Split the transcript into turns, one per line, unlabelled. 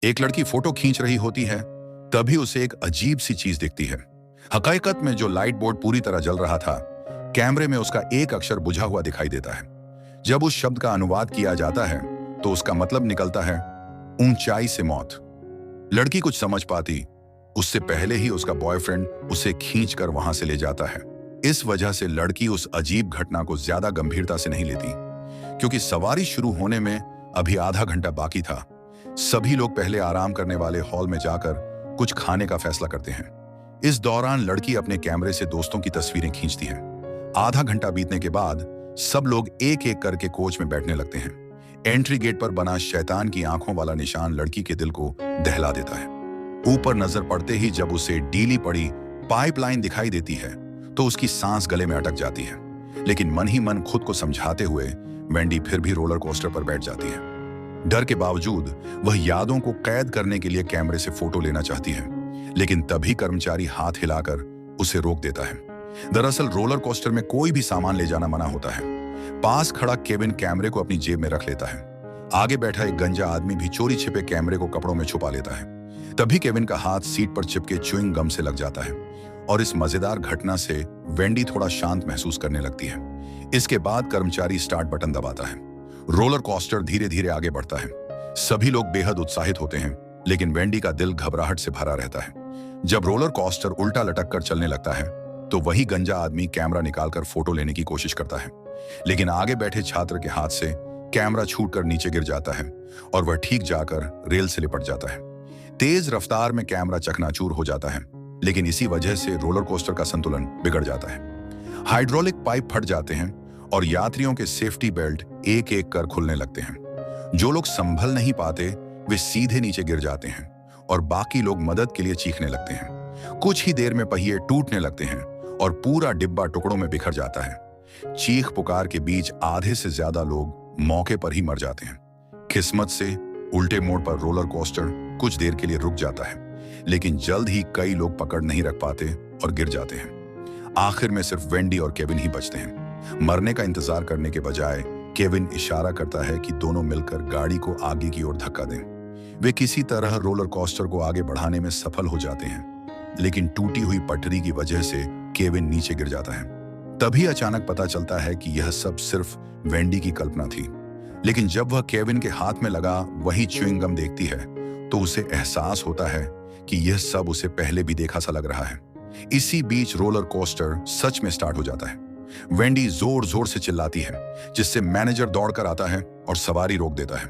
एक लड़की फोटो खींच रही होती है, तभी उसे एक अजीब सी चीज दिखती है। हकीकत में जो लाइट बोर्ड पूरी तरह जल रहा था, कैमरे में उसका एक अक्षर बुझा हुआ दिखाई देता है। जब उस शब्द का अनुवाद किया जाता है तो उसका मतलब निकलता है ऊंचाई से मौत। लड़की कुछ समझ पाती उससे पहले ही उसका बॉयफ्रेंड उसे खींच कर वहां से ले जाता है। इस वजह से लड़की उस अजीब घटना को ज्यादा गंभीरता से नहीं लेती, क्योंकि सवारी शुरू होने में अभी आधा घंटा बाकी था। सभी लोग पहले आराम करने वाले हॉल में जाकर कुछ खाने का फैसला करते हैं। इस दौरान लड़की अपने कैमरे से दोस्तों की तस्वीरें खींचती है। आधा घंटा बीतने के बाद सब लोग एक एक करके कोच में बैठने लगते हैं। एंट्री गेट पर बना शैतान की आंखों वाला निशान लड़की के दिल को दहला देता है। ऊपर नजर पड़ते ही जब उसे ढीली पड़ी पाइपलाइन दिखाई देती है तो उसकी सांस गले में अटक जाती है। लेकिन मन ही मन खुद को समझाते हुए वेंडी फिर भी रोलर कोस्टर पर बैठ जाती है। डर के बावजूद वह यादों को कैद करने के लिए कैमरे से फोटो लेना चाहती है, लेकिन तभी कर्मचारी हाथ हिलाकर उसे रोक देता है। दरअसल रोलर कोस्टर में कोई भी सामान ले जाना मना होता है। पास खड़ा केविन कैमरे को अपनी जेब में रख लेता है। आगे बैठा एक गंजा आदमी भी चोरी छिपे कैमरे को कपड़ों में छुपा लेता है। तभी केविन का हाथ सीट पर चिपके च्युइंग गम से लग जाता है और इस मजेदार घटना से वेंडी थोड़ा शांत महसूस करने लगती है। इसके बाद कर्मचारी स्टार्ट बटन दबाता है। रोलर कोस्टर धीरे धीरे आगे बढ़ता है। सभी लोग बेहद उत्साहित होते हैं, लेकिन वेंडी का दिल घबराहट से भरा रहता है। जब रोलर कोस्टर उल्टा लटक कर चलने लगता है तो वही गंजा आदमी कैमरा निकालकर फोटो लेने की कोशिश करता है, लेकिन आगे बैठे छात्र के हाथ से कैमरा छूटकर नीचे गिर जाता है और वह ठीक जाकर रेल से लिपट जाता है। तेज रफ्तार में कैमरा चकनाचूर हो जाता है, लेकिन इसी वजह से रोलर कोस्टर का संतुलन बिगड़ जाता है। हाइड्रोलिक पाइप फट जाते हैं और यात्रियों के सेफ्टी बेल्ट एक एक कर खुलने लगते हैं। जो लोग संभल नहीं पाते वे सीधे नीचे गिर जाते हैं और बाकी लोग मदद के लिए चीखने लगते हैं। कुछ ही देर में पहिए टूटने लगते हैं और पूरा डिब्बा टुकड़ों में बिखर जाता है। चीख पुकार के बीच आधे से ज्यादा लोग मौके पर ही मर जाते हैं। किस्मत से उल्टे मोड़ पर रोलर कोस्टर कुछ देर के लिए रुक जाता है, लेकिन जल्द ही कई लोग पकड़ नहीं रख पाते और गिर जाते हैं। आखिर में सिर्फ वेंडी और केविन ही बचते हैं। मरने का इंतजार करने के बजाय केविन इशारा करता है कि दोनों मिलकर गाड़ी को आगे की ओर धक्का दें। वे किसी तरह रोलर कोस्टर को आगे बढ़ाने में सफल हो जाते हैं, लेकिन टूटी हुई पटरी की वजह से केविन नीचे गिर जाता है। तभी अचानक पता चलता है कि यह सब सिर्फ वेंडी की कल्पना थी। लेकिन जब वह केविन के हाथ में लगा वही च्युइंग गम देखती है तो उसे एहसास होता है कि यह सब उसे पहले भी देखा सा लग रहा है। इसी बीच रोलर कोस्टर सच में स्टार्ट हो जाता है। वेंडी जोर जोर से चिल्लाती है, जिससे मैनेजर दौड़कर आता है और सवारी रोक देता है।